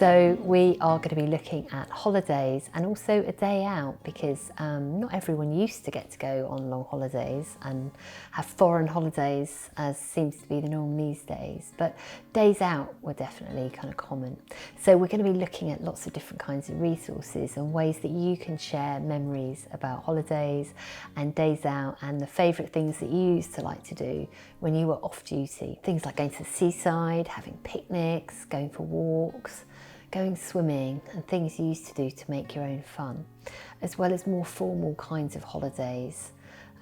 So we are going to be looking at holidays and also a day out, because not everyone used to get to go on long holidays and have foreign holidays, as seems to be the norm these days, but days out were definitely kind of common. So we're going to be looking at lots of different kinds of resources and ways that you can share memories about holidays and days out and the favourite things that you used to like to do when you were off duty. Things like going to the seaside, having picnics, going for walks, going swimming, and things you used to do to make your own fun, as well as more formal kinds of holidays.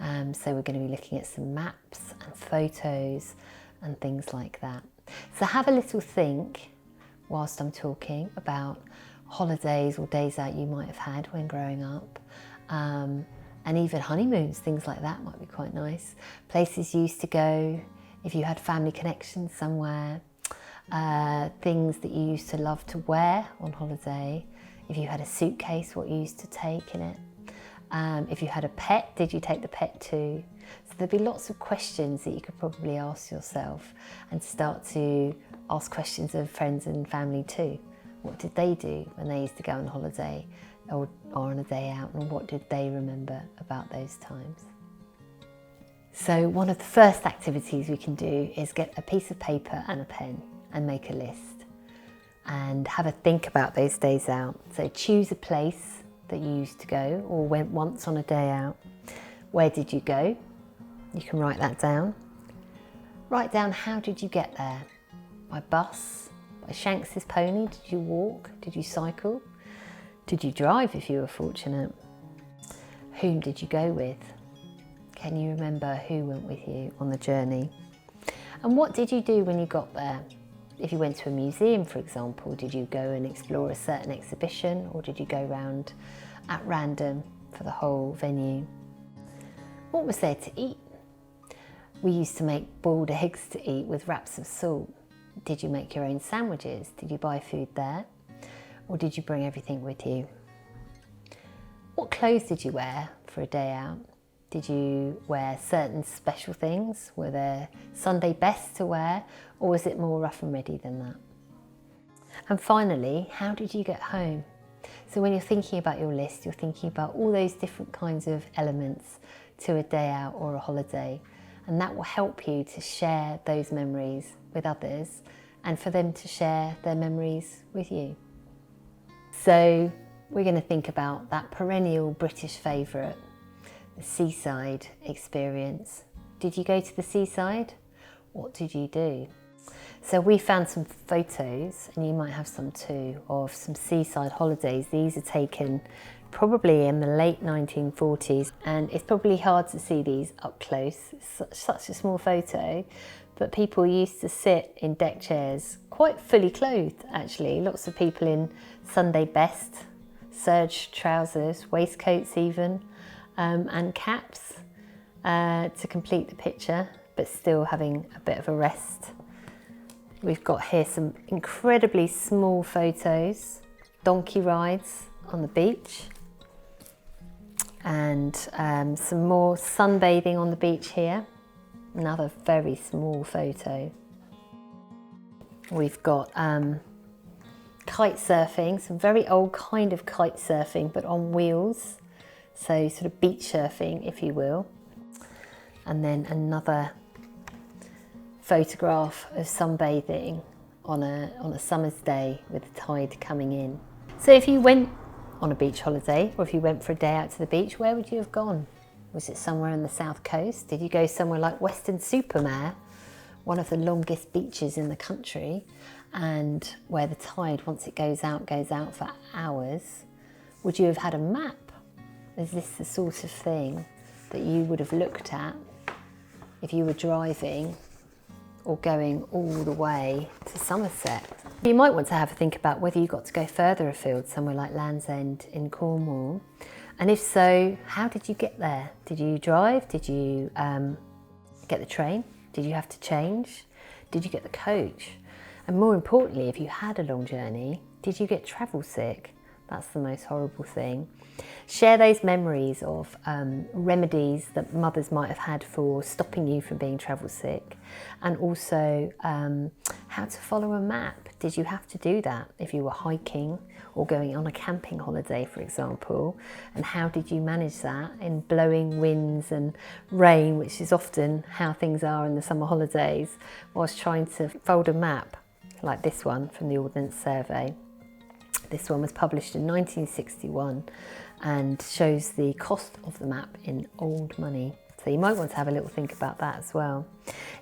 So we're going to be looking at some maps and photos and things like that. So have a little think whilst I'm talking about holidays or days out you might have had when growing up, and even honeymoons, things like that might be quite nice. Places you used to go, if you had family connections somewhere. Things that you used to love to wear on holiday. If you had a suitcase, what you used to take in it. If you had a pet, did you take the pet too? So there'd be lots of questions that you could probably ask yourself and start to ask questions of friends and family too. What did they do when they used to go on holiday or on a day out, and what did they remember about those times? So one of the first activities we can do is get a piece of paper and a pen and make a list and have a think about those days out. So choose a place that you used to go or went once on a day out. Where did you go? You can write that down. Write down, how did you get there? By bus? By Shanks's pony? Did you walk? Did you cycle? Did you drive if you were fortunate? Whom did you go with? Can you remember who went with you on the journey? And what did you do when you got there? If you went to a museum, for example, did you go and explore a certain exhibition, or did you go round at random for the whole venue? What was there to eat? We used to make boiled eggs to eat with wraps of salt. Did you make your own sandwiches? Did you buy food there? Or did you bring everything with you? What clothes did you wear for a day out? Did you wear certain special things? Were there Sunday bests to wear, or was it more rough and ready than that? And finally, how did you get home? So when you're thinking about your list, you're thinking about all those different kinds of elements to a day out or a holiday, and that will help you to share those memories with others and for them to share their memories with you. So we're going to think about that perennial British favourite, the seaside experience. Did you go to the seaside? What did you do? So we found some photos, and you might have some too, of some seaside holidays. These are taken probably in the late 1940s, and it's probably hard to see these up close. It's such a small photo, but people used to sit in deck chairs, quite fully clothed actually. Lots of people in Sunday best, serge trousers, waistcoats even, and caps to complete the picture, but still having a bit of a rest. We've got here some incredibly small photos, donkey rides on the beach, and some more sunbathing on the beach here. Another very small photo. We've got kite surfing, some very old kind of kite surfing, but on wheels. So sort of beach surfing, if you will. And then another photograph of sunbathing on a summer's day with the tide coming in. So if you went on a beach holiday, or if you went for a day out to the beach, where would you have gone? Was it somewhere on the south coast? Did you go somewhere like Weston-super-Mare, one of the longest beaches in the country, and where the tide, once it goes out for hours? Would you have had a map? Is this the sort of thing that you would have looked at if you were driving or going all the way to Somerset? You might want to have a think about whether you got to go further afield, somewhere like Land's End in Cornwall. And if so, how did you get there? Did you drive? Did you get the train? Did you have to change? Did you get the coach? And more importantly, if you had a long journey, did you get travel sick? That's the most horrible thing. Share those memories of remedies that mothers might have had for stopping you from being travel sick, and also how to follow a map. Did you have to do that if you were hiking or going on a camping holiday, for example? And how did you manage that in blowing winds and rain, which is often how things are in the summer holidays, whilst trying to fold a map like this one from the Ordnance Survey. This one was published in 1961 and shows the cost of the map in old money. So you might want to have a little think about that as well.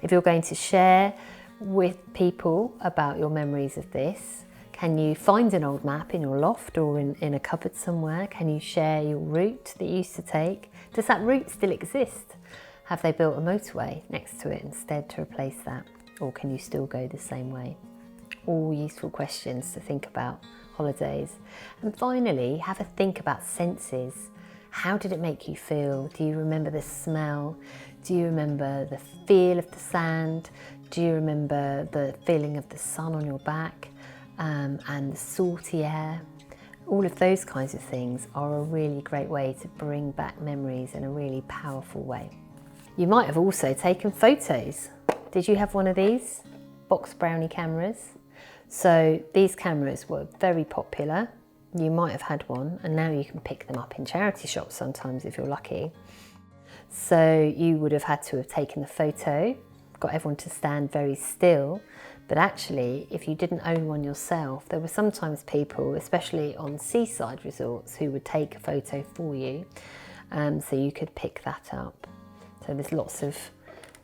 If you're going to share with people about your memories of this, can you find an old map in your loft or in a cupboard somewhere? Can you share your route that you used to take? Does that route still exist? Have they built a motorway next to it instead to replace that? Or can you still go the same way? All useful questions to think about holidays. And finally, have a think about senses. How did it make you feel? Do you remember the smell? Do you remember the feel of the sand? Do you remember the feeling of the sun on your back and the salty air? All of those kinds of things are a really great way to bring back memories in a really powerful way. You might have also taken photos. Did you have one of these Box Brownie cameras? So these cameras were very popular. You might have had one, and now you can pick them up in charity shops sometimes if you're lucky. So you would have had to have taken the photo, got everyone to stand very still, but actually if you didn't own one yourself, there were sometimes people, especially on seaside resorts, who would take a photo for you, so you could pick that up. So there's lots of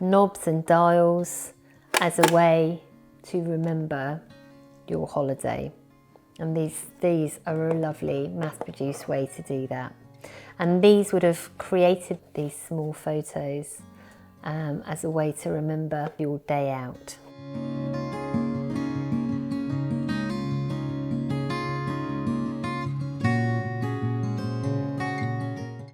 knobs and dials as a way to remember your holiday, and these are a lovely mass-produced way to do that. And these would have created these small photos as a way to remember your day out.